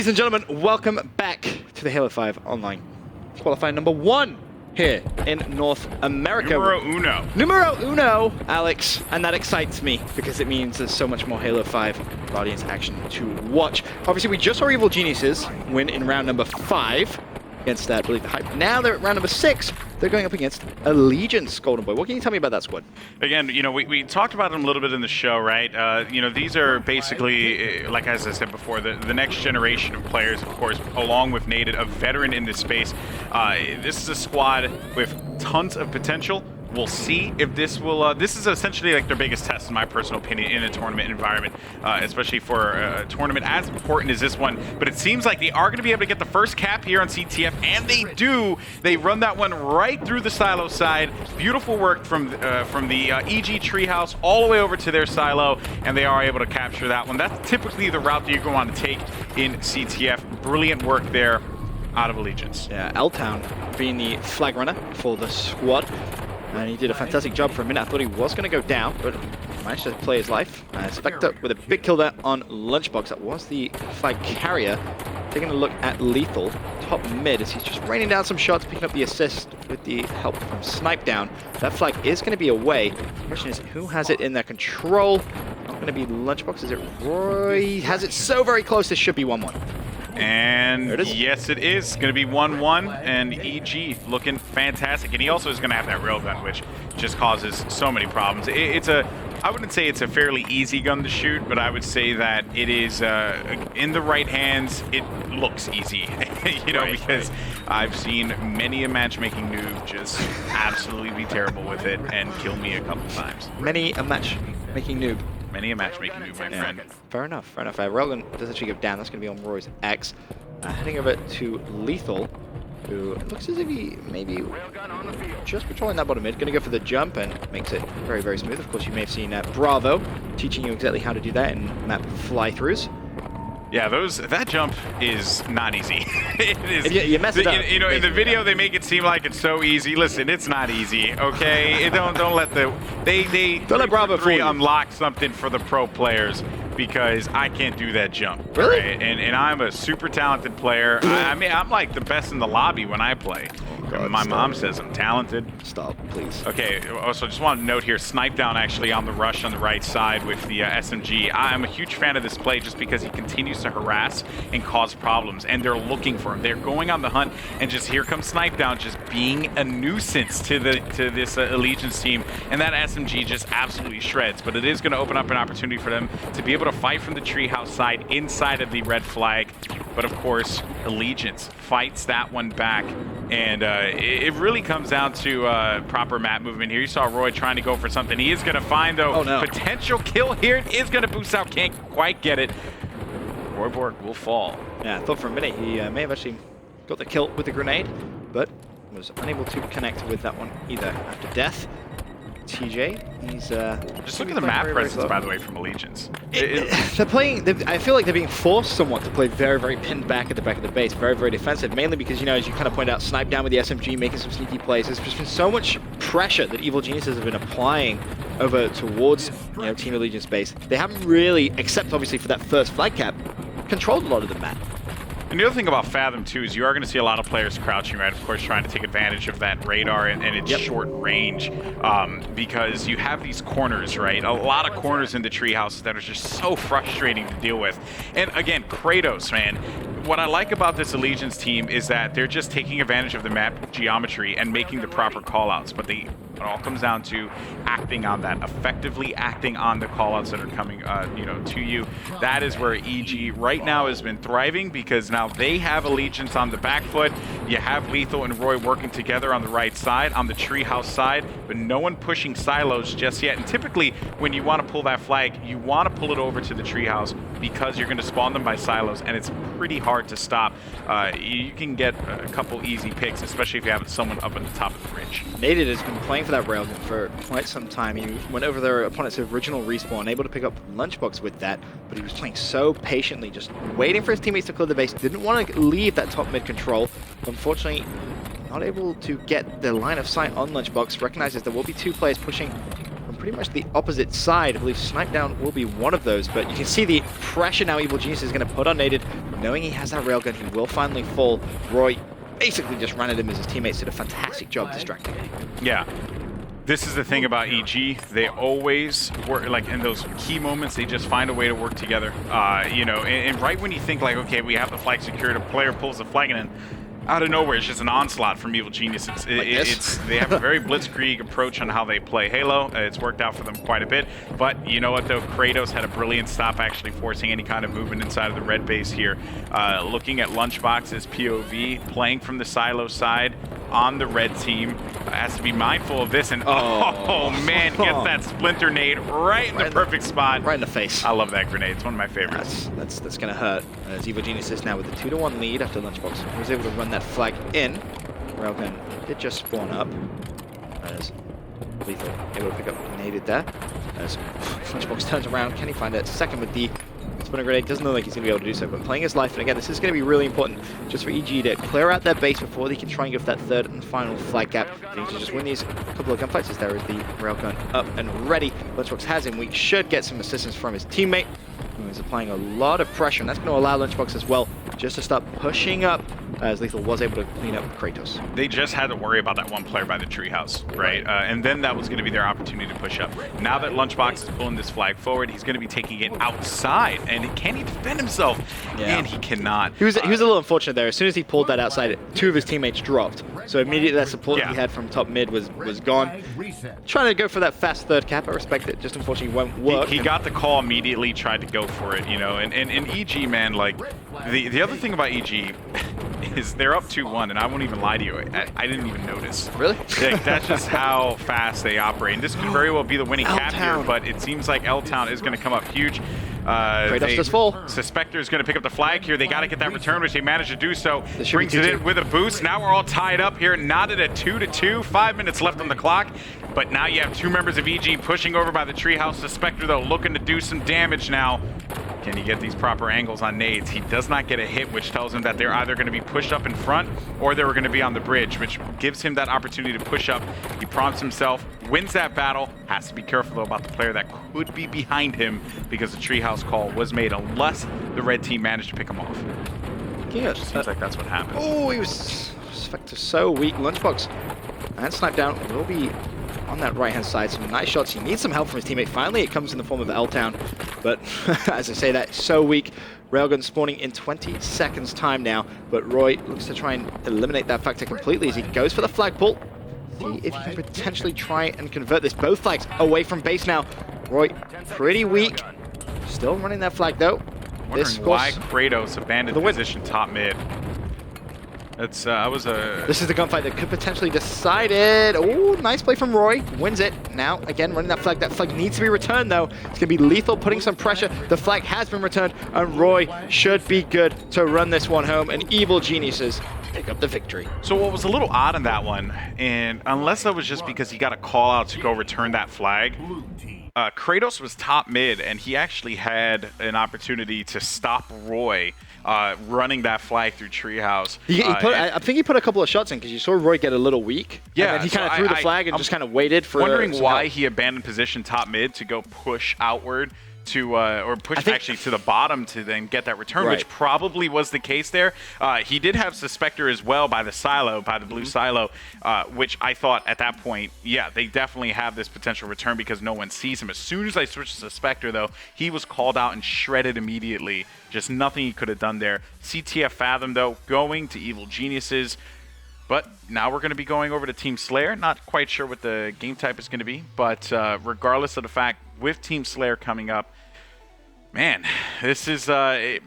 Ladies and gentlemen, welcome back to the Halo 5 Online Qualifier number 1 here in North America. Numero uno, Alex. And that excites me because it means there's so much more Halo 5 Guardians action to watch. Obviously, we just saw Evil Geniuses win in round number 5 against that, I believe, the Hype. Now they're at round number 6. They're going up against Allegiance, Golden Boy. What can you tell me about that squad? Again, you know, we talked about them a little bit in the show, right? You know, these are basically, like as I said before, the next generation of players, of course, along with Nated, a veteran in this space. This is a squad with tons of potential. We'll see if this will, this is essentially like their biggest test, in my personal opinion, in a tournament environment, especially for a tournament as important as this one. But it seems like they are going to be able to get the first cap here on CTF, and they do. They run that one right through the silo side. Beautiful work from the EG treehouse all the way over to their silo, and they are able to capture that one. That's typically the route that you're going to take in CTF. Brilliant work there out of Allegiance. Yeah, L-Town being the flag runner for the squad. And he did a fantastic job for a minute. I thought he was going to go down, but managed to play his life. Spectre with a big kill there on Lunchbox. That was the flag carrier. Taking a look at Lethal, top mid, as he's just raining down some shots, picking up the assist with the help from Snipe Down. That flag is going to be away. The question is, who has it in their control? Not going to be Lunchbox. Is it Roy? He has it so very close. This should be 1-1. And yes, it is going to be 1-1, and EG looking fantastic. And he also is going to have that railgun, which just causes so many problems. I wouldn't say it's a fairly easy gun to shoot, but I would say that it is, in the right hands, it looks easy, you know, because I've seen many a matchmaking noob just absolutely be terrible with it and kill me a couple times. Many a matchmaking noob. Many a matchmaking noob, my friend. Fair enough, fair enough. Railgun does actually go down. That's going to be on Roy's X. Heading over to Lethal, who looks as if he maybe just patrolling that bottom mid. Going to go for the jump and makes it very, very smooth. Of course, you may have seen Bravo teaching you exactly how to do that in map fly-throughs. Yeah, that jump is not easy. It is. You mess it up. You know, in the video they make it seem like it's so easy. Listen, it's not easy. Okay, don't let don't let Bravo unlock something for the pro players, because I can't do that jump. Really? Right? And I'm a super talented player. I mean, I'm like the best in the lobby when I play. God, my mom says I'm talented. Stop, please. Okay, also just want to note here, Snipe Down actually on the rush on the right side with the SMG. I'm a huge fan of this play just because he continues to harass and cause problems, and they're looking for him. They're going on the hunt, and just here comes Snipe Down just being a nuisance to this Allegiance team, and that SMG just absolutely shreds. But it is going to open up an opportunity for them to be able to fight from the treehouse side inside of the red flag. But of course, Allegiance fights that one back, and it really comes down to proper map movement here. You saw Roy trying to go for something. He is going to find, though, potential kill here. It is going to boost out. Can't quite get it. Roy Borg will fall. Yeah, I thought for a minute he may have actually got the kill with the grenade, but was unable to connect with that one either. After death, TJ, he's just look at the map presence, by the way, from Allegiance. They're playing. I feel like they're being forced somewhat to play very, very pinned back at the back of the base, very, very defensive. Mainly because, you know, as you kind of point out, Snipe Down with the SMG, making some sneaky plays. There's just been so much pressure that Evil Geniuses have been applying over towards, you know, Team Allegiance base. They haven't really, except obviously for that first flag cap, controlled a lot of the map. And the other thing about Fathom, too, is you are going to see a lot of players crouching, right? Of course, trying to take advantage of that radar and its short range, because you have these corners, right? A lot of corners in the treehouse that are just so frustrating to deal with. And again, Kratos, man, what I like about this Allegiance team is that they're just taking advantage of the map geometry and making the proper callouts, but it all comes down to acting on that, effectively acting on the callouts that are coming, you know, to you. That is where EG right now has been thriving, because now they have Allegiance on the back foot. You have Lethal and Roy working together on the right side, on the treehouse side, but no one pushing silos just yet. And typically, when you want to pull that flag, you want to pull it over to the treehouse because you're going to spawn them by silos, and it's pretty hard to stop. You can get a couple easy picks, especially if you have someone up at the top of the ridge. Nated has been playing for that railgun for quite some time. He went over their opponent's original respawn, able to pick up Lunchbox with that, but he was playing so patiently, just waiting for his teammates to clear the base. Didn't want to leave that top mid control. Unfortunately, not able to get the line of sight on Lunchbox. Recognizes there will be two players pushing from pretty much the opposite side. I believe Snipe Down will be one of those, but you can see the pressure now Evil Genius is going to put on Nated. knowing he has that railgun, he will finally fall. Roy basically just ran at him as his teammates did a fantastic job distracting him. Yeah. This is the thing about EG. They always work, like in those key moments, they just find a way to work together. You know, and right when you think like, okay, we have the flag secured, a player pulls the flag and then out of nowhere, it's just an onslaught from Evil Geniuses. They have a very blitzkrieg approach on how they play Halo. It's worked out for them quite a bit. But you know what, though? Kratos had a brilliant stop actually forcing any kind of movement inside of the red base here. Looking at Lunchbox's POV, playing from the silo side on the red team. Has to be mindful of this. And oh man, gets that splinter nade right in the perfect spot. Right in the face. I love that grenade. It's one of my favorites. That's going to hurt. As Evil Geniuses now with a 2-1 lead after Lunchbox was able to run that flag in. Railgun did just spawn up. As Lethal able to pick up naded there. As Lunchbox turns around, can he find that second with the spinner grenade? Doesn't look like he's going to be able to do so, but playing his life, and again, this is going to be really important just for EG to clear out their base before they can try and go for that third and final flag gap. They need to just win these couple of gunfights as there is the railgun up and ready. Lunchbox has him. We should get some assistance from his teammate, who is applying a lot of pressure, and that's going to allow Lunchbox as well just to start pushing up, as Lethal was able to clean up Kratos. They just had to worry about that one player by the treehouse, right? And then that was going to be their opportunity to push up. Now that Lunchbox is pulling this flag forward, he's going to be taking it outside, and can he defend himself? Yeah. And he cannot. He was a little unfortunate there. As soon as he pulled that outside, 2 of his teammates dropped. So immediately that support that he had from top mid was gone. Trying to go for that fast third cap, I respect it. Just unfortunately won't work. He got the call immediately, tried to go for it, you know. And EG, man, like, the other thing about EG is they're up 2-1, and I won't even lie to you. I didn't even notice. Really? Like, that's just how fast they operate. And this could very well be the winning cap here, but it seems like L-Town is going to come up huge. Kratos does full. Suspector is going to pick up the flag here. They got to get that return, which they managed to do so. Brings it in with a boost. Now we're all tied up here, knotted at 2-2. 5 minutes left on the clock. But now you have 2 members of EG pushing over by the treehouse. Suspector, though, looking to do some damage now. Can he get these proper angles on nades? He does not get a hit, which tells him that they're either going to be pushed up in front or they were going to be on the bridge, which gives him that opportunity to push up. He prompts himself, wins that battle. Has to be careful, though, about the player that could be behind him because the treehouse call was made unless the red team managed to pick him off. Yeah, seems like that's what happened. Oh, he was so weak. Lunchbox and Snipe down will be on that right-hand side. Some nice shots. He needs some help from his teammate. Finally, it comes in the form of L-Town. But as I say that, so weak. Railgun spawning in 20 seconds time now. But Roy looks to try and eliminate that factor completely as he goes for the flag pull. See if he can potentially try and convert this. Both flags away from base now. Roy, pretty weak. Still running that flag, though. Wondering why Kratos abandoned position top mid. It's This is the gunfight that could potentially decide it. Oh, nice play from Roy. Wins it. Now, again, running that flag. That flag needs to be returned, though. It's going to be Lethal putting some pressure. The flag has been returned, and Roy should be good to run this one home. And Evil Geniuses pick up the victory. So what was a little odd in that one, and unless that was just because he got a call out to go return that flag, Kratos was top mid, and he actually had an opportunity to stop Roy running that flag through treehouse. I think he put a couple of shots in because you saw Roy get a little weak. Yeah, and then he kind of threw the flag and just kind of waited for. Wondering why he abandoned position top mid to go push outward to or push actually to the bottom to then get that return, which probably was the case there. He did have Suspector as well by the silo, by the blue silo, which I thought at that point, yeah, they definitely have this potential return because no one sees him. As soon as I switched to Suspector, though, he was called out and shredded immediately. Just nothing he could have done there. CTF Fathom, though, going to Evil Geniuses. But now we're going to be going over to Team Slayer. Not quite sure what the game type is going to be, but regardless of the fact, with Team Slayer coming up, man, this is a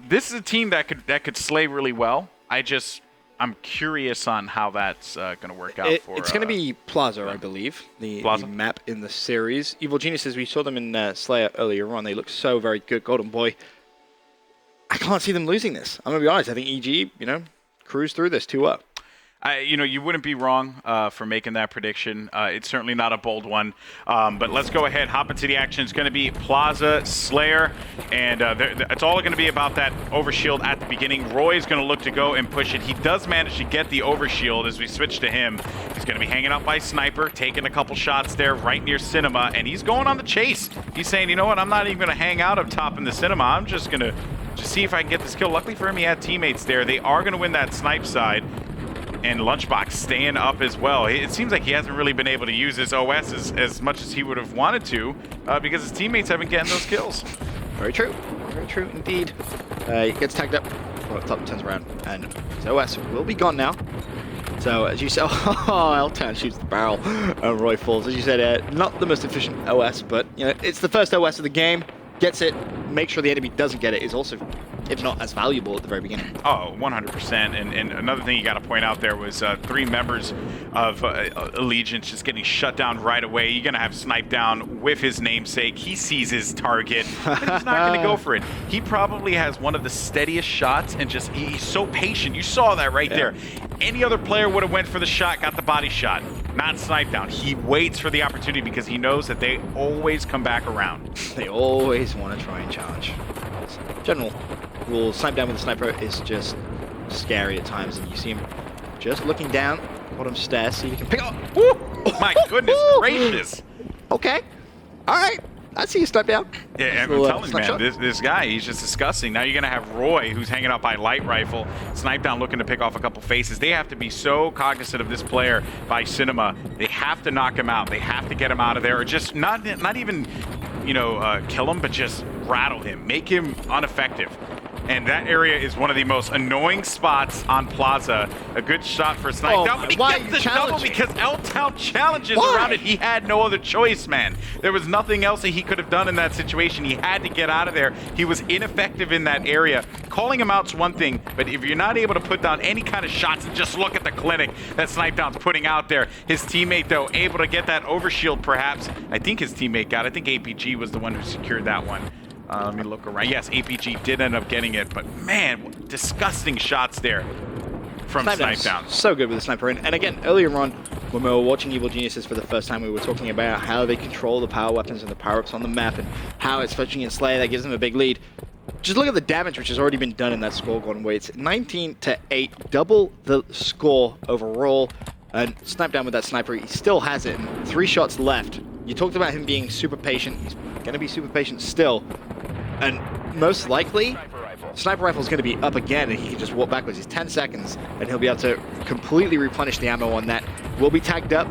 team that could slay really well. I'm curious on how that's going to work out for. It's going to be Plaza, I believe, the map in the series. Evil Geniuses, we saw them in Slayer earlier on. They look so very good. Golden Boy. I can't see them losing this. I'm going to be honest. I think EG, cruise through this 2-up. You wouldn't be wrong for making that prediction. It's certainly not a bold one. But let's go ahead, hop into the action. It's going to be Plaza, Slayer, and it's all going to be about that overshield at the beginning. Roy's going to look to go and push it. He does manage to get the overshield as we switch to him. He's going to be hanging out by Sniper, taking a couple shots there right near Cinema, and he's going on the chase. He's saying, you know what, I'm not even going to hang out up top in the Cinema. I'm just going to just see if I can get this kill. Luckily for him, he had teammates there. They are going to win that snipe side. And Lunchbox staying up as well. It seems like he hasn't really been able to use his OS as much as he would have wanted to because his teammates haven't gotten those kills. Very true. Very true indeed. He gets tagged up. Well, top turns around, and his OS will be gone now. So, as you said, L-Town shoots the barrel, and Roy falls. As you said, not the most efficient OS, but you know, it's the first OS of the game. Gets it, make sure the enemy doesn't get it is also, if not as valuable at the very beginning. Oh, 100%. And another thing you got to point out there was 3 members of Allegiance just getting shut down right away. You're going to have Snipe down with his namesake. He sees his target, but he's not going to go for it. He probably has one of the steadiest shots, and just he's so patient. You saw that right there. Any other player would have went for the shot, got the body shot. Not Snipe down. He waits for the opportunity because he knows that they always come back around. They always want to try and challenge. General rule, Snipe down with a sniper is just scary at times, and you see him just looking down bottom stairs, see if he can pick up. Woo! My goodness gracious. Okay. All right. I see you Snipe down. Yeah, I'm telling you, man, this guy, he's just disgusting. Now you're going to have Roy, who's hanging out by light rifle, Snipe down looking to pick off a couple faces. They have to be so cognizant of this player by Cinema. They have to knock him out. They have to get him out of there, or just not even, you know, kill him, but just rattle him, make him ineffective. And that area is one of the most annoying spots on Plaza. A good shot for Snipe down, but he gets the double because L-Town challenges around it. He had no other choice, man. There was nothing else that he could have done in that situation. He had to get out of there. He was ineffective in that area. Calling him out's one thing, but if you're not able to put down any kind of shots, and just look at the clinic that Snipe down's putting out there. His teammate, though, able to get that overshield, perhaps. I think his teammate got it. I think APG was the one who secured that one. Let me look around. Yes, APG did end up getting it, but man, disgusting shots there from Snipe down. So good with the sniper. And again, earlier on, when we were watching Evil Geniuses for the first time, we were talking about how they control the power weapons and the power-ups on the map, and how it's fetching in Slayer that gives them a big lead. Just look at the damage which has already been done in that score gone away. It's 19-8, double the score overall. And Snipe down with that sniper, he still has it, and 3 shots left. You talked about him being super patient. He's going to be super patient still. And most likely, Sniper Rifle is going to be up again, and he can just walk backwards. He's 10 seconds, and he'll be able to completely replenish the ammo on that. Will be tagged up,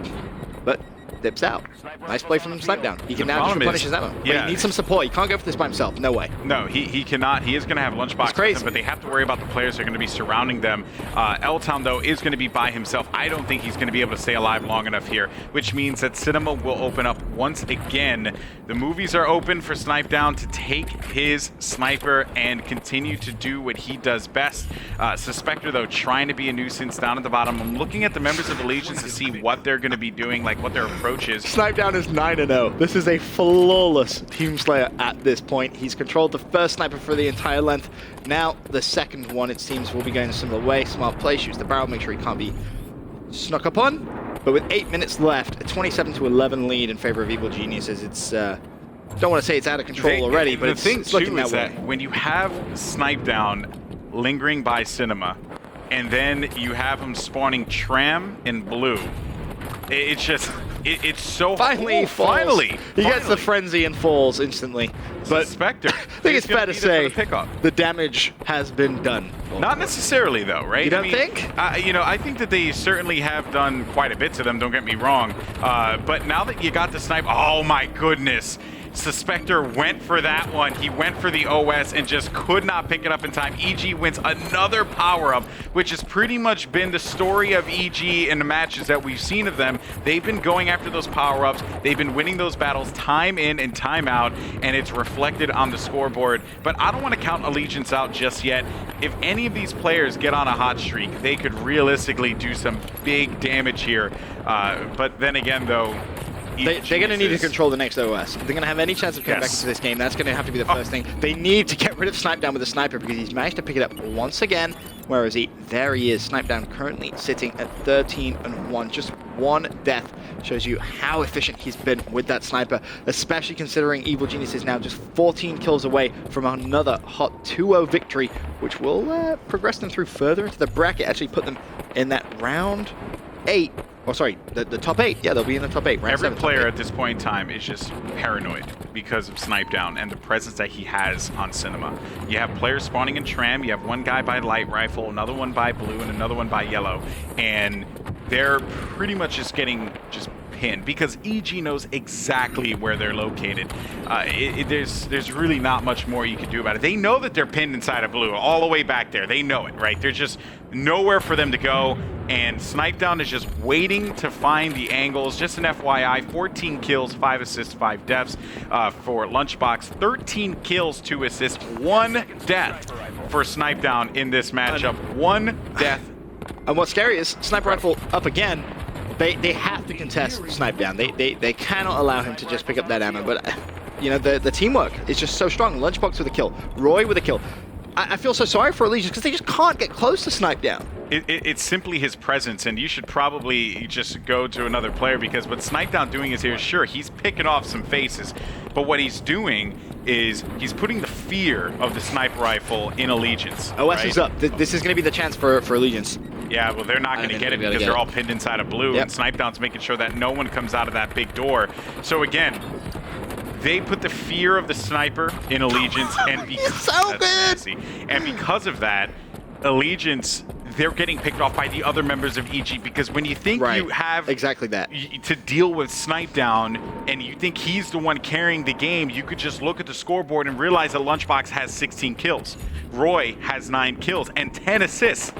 but dips out. Nice play from Snipe down. He can now just replenish his ammo. Yeah. But he needs some support. He can't go for this by himself. No way. No, he cannot. He is going to have Lunchbox with him, but they have to worry about the players that are going to be surrounding them. L-Town, though, is going to be by himself. I don't think he's going to be able to stay alive long enough here, which means that Cinema will open up once again. The movies are open for Snipe down to take his sniper and continue to do what he does best. Suspector, though, trying to be a nuisance down at the bottom. I'm looking at the members of Allegiance to see what they're going to be doing, like what their approach is. Snipe down is 9-0. This is a flawless Team Slayer at this point. He's controlled the first sniper for the entire length. Now the second one, it seems, will be going a similar way. Smart play, shoots the barrel, make sure he can't be snuck up on. But with 8 minutes left, a 27-11 lead in favor of Evil Geniuses. It's don't want to say it's out of control already, but it's looking that way. When you have Snipe down lingering by Cinema, and then you have him spawning Tram in blue, it's just, it's so... Finally, he falls. Finally! He gets the frenzy and falls instantly. But Spectre. I think it's fair to say the damage has been done. Not necessarily, though, right? You don't think? You know, I think that they certainly have done quite a bit to them, don't get me wrong. But now that you got the snipe, oh my goodness. Suspector went for that one. He went for the OS and just could not pick it up in time. EG wins another power-up, which has pretty much been the story of EG in the matches that we've seen of them. They've been going after those power-ups. They've been winning those battles time in and time out, and it's reflected on the scoreboard. But I don't want to count Allegiance out just yet. If any of these players get on a hot streak, they could realistically do some big damage here. But then again, though, they're going to need to control the next OS. If they're going to have any chance of coming back into this game, that's going to have to be the first thing. They need to get rid of Snipe down with the sniper because he's managed to pick it up once again. Where is he? There he is. Snipe down currently sitting at 13-1. Just one death shows you how efficient he's been with that sniper, especially considering Evil Genius is now just 14 kills away from another hot 2-0 victory, which will progress them through further into the bracket, actually put them in that round 8 Oh, sorry, the top 8. Yeah, they'll be in the top 8. Every player at this point in time is just paranoid because of Snipe Down and the presence that he has on Cinema. You have players spawning in Tram. You have one guy by light rifle, another one by blue, and another one by yellow. And they're pretty much just getting pinned because EG knows exactly where they're located. There's really not much more you can do about it. They know that they're pinned inside of blue all the way back there. They know it, right? There's just nowhere for them to go. And Snipe Down is just waiting to find the angles. Just an FYI, 14 kills, 5 assists, 5 deaths for Lunchbox. 13 kills, 2 assists, 1 death for Snipe Down in this matchup. 1 death. And what's scary is Sniper Rifle up again. They have to contest Snipe Down. They cannot allow him to just pick up that ammo. But, you know, the teamwork is just so strong. Lunchbox with a kill. Roy with a kill. I feel so sorry for Allegiance because they just can't get close to Snipe Down. It's simply his presence, and you should probably just go to another player because what Snipe Down doing is here, sure, he's picking off some faces, but what he's doing is he's putting the fear of the sniper rifle in Allegiance. OS is up. This is going to be the chance for Allegiance. Yeah, well, they're not going to get it because they're all pinned inside of blue, and Snipe Down's making sure that no one comes out of that big door. So again, they put the fear of the sniper in Allegiance, and because of that, Allegiance, they're getting picked off by the other members of EG because when you think you have exactly that to deal with Snipe Down and you think he's the one carrying the game, you could just look at the scoreboard and realize that Lunchbox has 16 kills. Roy has 9 kills and 10 assists.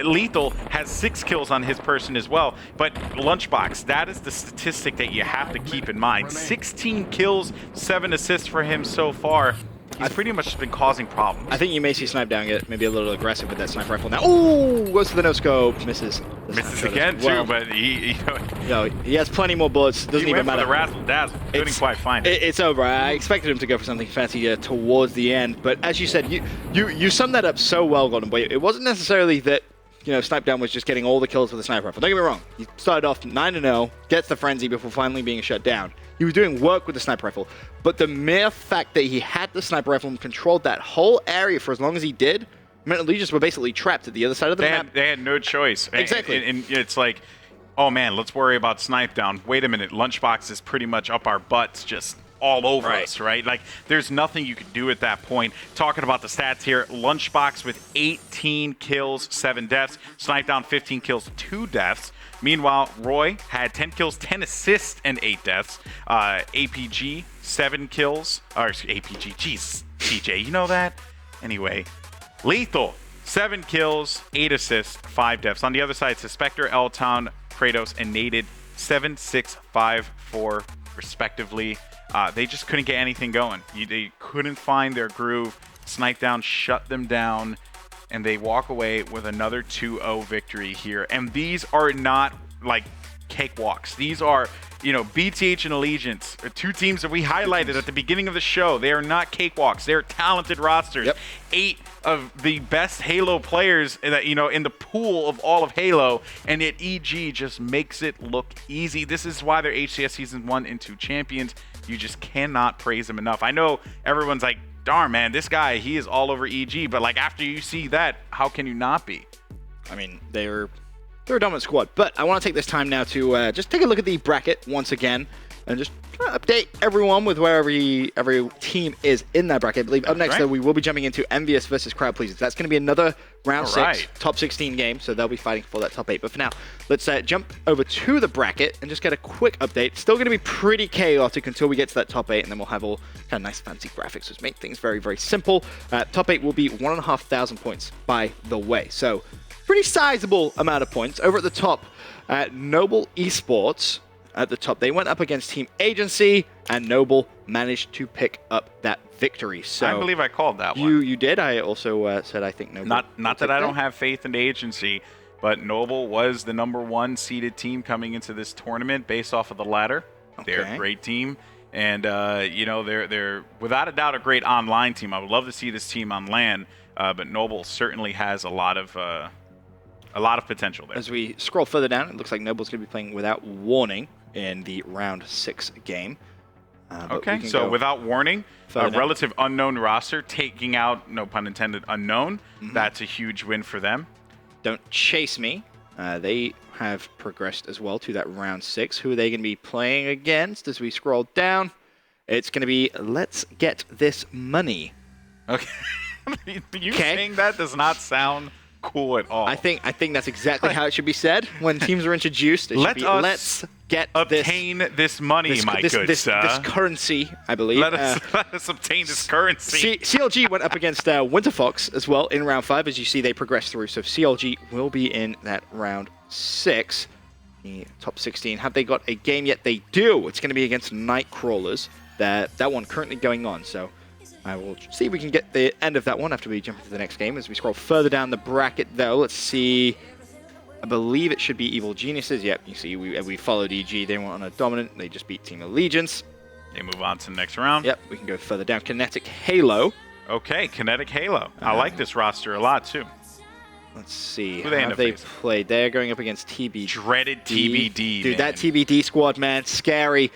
Lethal has 6 kills on his person as well. But Lunchbox, that is the statistic that you have to keep in mind. 16 kills, 7 assists for him so far. He's pretty much been causing problems. I think you may see Snipe Down get maybe a little aggressive with that sniper rifle now. Ooh, goes to the no-scope, misses. Misses again, too, but he has plenty more bullets. Doesn't even matter. He went for the razzle-dazzle. Couldn't quite find it. It's over. I expected him to go for something fancy towards the end, but as you said, you summed that up so well, Golden Boy. It wasn't necessarily that, you know, Snipe Down was just getting all the kills with the sniper rifle. Don't get me wrong. He started off 9-0, gets the frenzy before finally being shut down. He was doing work with the sniper rifle, but the mere fact that he had the sniper rifle and controlled that whole area for as long as he did meant Allegiance were basically trapped at the other side of the map. They had no choice. Exactly. And it's like, oh man, let's worry about Snipe Down. Wait a minute, Lunchbox is pretty much up our butts, just all over us, right? Like, there's nothing you could do at that point. Talking about the stats here, Lunchbox with 18 kills, 7 deaths. Snipe Down, 15 kills, 2 deaths. Meanwhile, Roy had 10 kills, 10 assists, and 8 deaths. APG, 7 kills. Or APG, jeez, TJ, you know that? Anyway, Lethal, 7 kills, 8 assists, 5 deaths. On the other side, Suspector, L-Town, Kratos, and Nated, 7, 6, 5, 4, respectively. They just couldn't get anything going. They couldn't find their groove. Snipe Down shut them down, and they walk away with another 2-0 victory here. And these are not like cakewalks. These are, you know, BTH and Allegiance, 2 teams that we highlighted at the beginning of the show. They are not cakewalks. They're talented rosters. 8 of the best Halo players that, you know, in the pool of all of Halo, and yet EG just makes it look easy. This is why they're HCS Season 1 and 2 champions. You just cannot praise them enough. I know everyone's like, darn, man, this guy, he is all over EG, but like after you see that, how can you not be? I mean, they're a dominant squad, but I want to take this time now to just take a look at the bracket once again and just update everyone with where every team is in that bracket. I believe up next, though, we will be jumping into Envious versus Crowd Pleasers. That's going to be another round 6, top 16 game, so they'll be fighting for that top 8. But for now, let's jump over to the bracket and just get a quick update. Still going to be pretty chaotic until we get to that top 8, and then we'll have all kind of nice fancy graphics, which make things very, very simple. Top 8 will be 1,500 points, by the way. So pretty sizable amount of points. Over at the top, Noble Esports at the top. They went up against Team Agency, and Noble managed to pick up that victory. So I believe I called that one. You did. I also said I think Noble. Not that I don't have faith in the Agency, but Noble was the #1 seeded team coming into this tournament based off of the ladder. Okay. They're a great team, and you know, they're without a doubt a great online team. I would love to see this team on LAN, but Noble certainly has a lot of potential there. As we scroll further down, it looks like Noble's going to be playing Without Warning in the round 6 game. Okay, so Without Warning, a relative unknown roster taking out, no pun intended, unknown. That's a huge win for them. Don't Chase Me They have progressed as well to that round 6. Who are they going to be playing against as we scroll down? It's going to be Let's Get This Money. Okay. You saying that does not sound cool at all. I think that's exactly how it should be said when teams are introduced. It should be, let's get obtain this money, my good sir. This currency, I believe. Let us obtain this currency. CLG went up against Winter Fox as well in round 5. As you see, they progressed through. So CLG will be in that round 6. The top 16. Have they got a game yet? They do. It's going to be against Nightcrawlers. That one currently going on. So I will see if we can get the end of that one after we jump into the next game. As we scroll further down the bracket, though, let's see. I believe it should be Evil Geniuses. Yep, you see, we followed EG. They went on a dominant. They just beat Team Allegiance. They move on to the next round. Yep, we can go further down. Kinetic Halo. Okay, Kinetic Halo. I like this roster a lot, too. Let's see. Who have they played? They're going up against TBD. Dreaded TBD, Dude, man. that TBD squad, man, scary.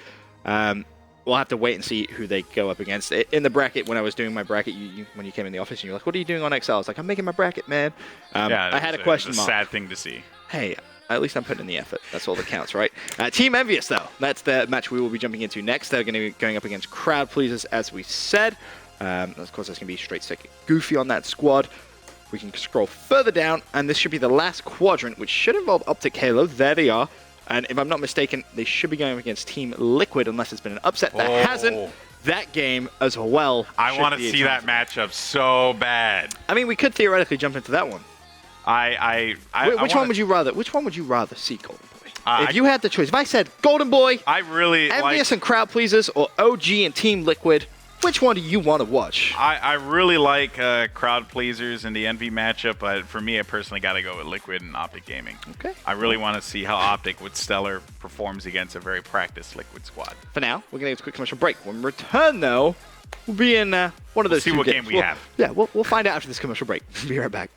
We'll have to wait and see who they go up against. In the bracket, when I was doing my bracket, when you came in the office, and you're like, what are you doing on Excel? I was like, I'm making my bracket, man. I had a question mark. Sad thing to see. Hey, at least I'm putting in the effort. That's all that counts, right? Team Envious, though. That's the match we will be jumping into next. They're going to be going up against Crowd Pleasers, as we said. Of course, there's going to be straight stick Goofy on that squad. We can scroll further down, and this should be the last quadrant, which should involve Optic Halo. There they are. And if I'm not mistaken, they should be going against Team Liquid, unless it's been an upset. That hasn't. That game as well. I want to see that matchup so bad. I mean, we could theoretically jump into that one. Which one would you rather? Which one would you rather see, Golden Boy? If you had the choice, if I said Golden Boy, Envious and Crowd Pleasers, or OG and Team Liquid, which one do you want to watch? I really like Crowd Pleasers and the Envy matchup, but for me, I personally got to go with Liquid and Optic Gaming. Okay. I really want to see how Optic with Stellar performs against a very practiced Liquid squad. For now, we're going to take a quick commercial break. When we return, though, we'll be in one of those see what game we have. Yeah, we'll find out after this commercial break. Be right back.